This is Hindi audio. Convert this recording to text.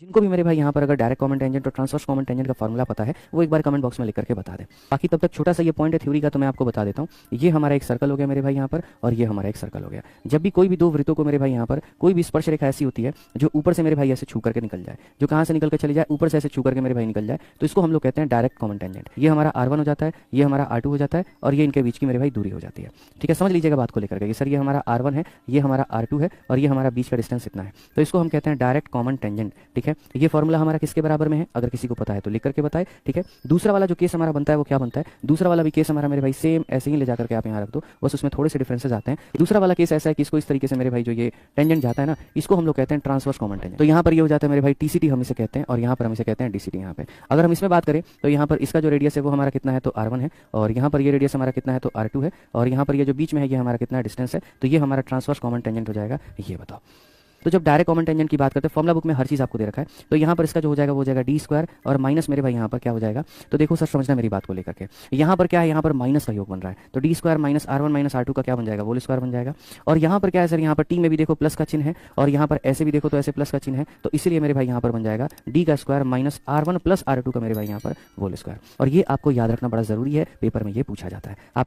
जिनको भी मेरे भाई यहाँ पर अगर डायरेक्ट कॉमन टेंजेंट और ट्रांसवर्स कॉमन टेंजेंट का फॉर्मूला पता है वो एक बार कमेंट बॉक्स में लिख करके बता दें। बाकी तब तक छोटा सा ये पॉइंट है थ्योरी का, तो मैं आपको बता देता हूँ। ये हमारा एक सर्कल हो गया मेरे भाई यहाँ पर, और ये हमारा एक सर्कल हो गया। जब भी कोई भी दो वृत्तों को मेरे भाई यहाँ पर कोई भी स्पर्श रेखा ऐसी होती है जो ऊपर से मेरे भाई ऐसे छू करके निकल जाए, जो कहाँ से निकल कर चली जाए, ऊपर से ऐसे छू करके मेरे भाई निकल जाए, तो इसको हम लोग कहते हैं डायरेक्ट कॉमन टेंजेंट। ये हमारा R1 हो जाता है, ये हमारा R2 हो जाता है, और ये इनके बीच की मेरे भाई दूरी हो जाती है। ठीक है, समझ लीजिएगा बात को लेकर के। सर ये हमारा R1 है, ये हमारा R2 है, और ये हमारा बीच का डिस्टेंस इतना है, तो इसको हम कहते हैं डायरेक्ट कॉमन टेंजेंट। ठीक है, ये फॉर्मूला हमारा किसके बराबर में है, अगर किसी को पता है तो लिख करके बताए। ठीक है, दूसरा वाला जो केस हमारा बनता है वो क्या बनता है, दूसरा वाला भी केस हमारा मेरे भाई सेम ऐसे ही ले जाकर के आप यहाँ रख दो, बस उसमें थोड़े से डिफरेंसेस आते हैं। दूसरा वाला केस ऐसा है कि इसको इस तरीके से मेरे भाई जो ये टेंजेंट जाता है ना, इसको हम लोग कहते हैं ट्रांसवर्स कॉमन टेंजेंट। तो यहाँ पर ये हो जाता है मेरे भाई TCT हम इसे कहते हैं, और यहाँ पर हम इसे कहते हैं DCT। यहाँ पे अगर हम इसमें बात करें तो यहाँ पर इसका जो रेडियस है वो हमारा कितना है, तो R1 है, और यहाँ पर ये रेडियस हमारा कितना है, तो R2 है, और यहाँ पर ये जो बीच में है ये हमारा कितना डिस्टेंस है, तो ये हमारा ट्रांसवर्स कॉमन टेंजेंट हो जाएगा। ये बताओ। तो जब डायरेक्ट कॉमन टेंजेंट की बात करते हैं, फॉर्मुला बुक में हर चीज़ आपको दे रखा है, तो यहाँ पर इसका जो हो जाएगा वो हो जाएगा d² और माइनस मेरे भाई यहाँ पर क्या हो जाएगा। तो देखो सर समझना मेरी बात को लेकर के, यहाँ पर क्या है, यहाँ पर माइनस का योग बन रहा है, तो d² minus R1 minus R2 का क्या बन जाएगा, होल स्क्वायर बन जाएगा। और यहाँ पर क्या है सर, यहाँ पर टी में भी देखो प्लस का चिन्ह है, और यहाँ पर ऐसे भी देखो तो ऐसे प्लस का चिन्ह है, तो इसीलिए मेरे भाई यहाँ पर बन जाएगा d² minus R1 plus R2 का मेरे भाई यहाँ पर होल स्क्वायर। और ये आपको याद रखना बड़ा जरूरी है, पेपर में ये पूछा जाता है। आप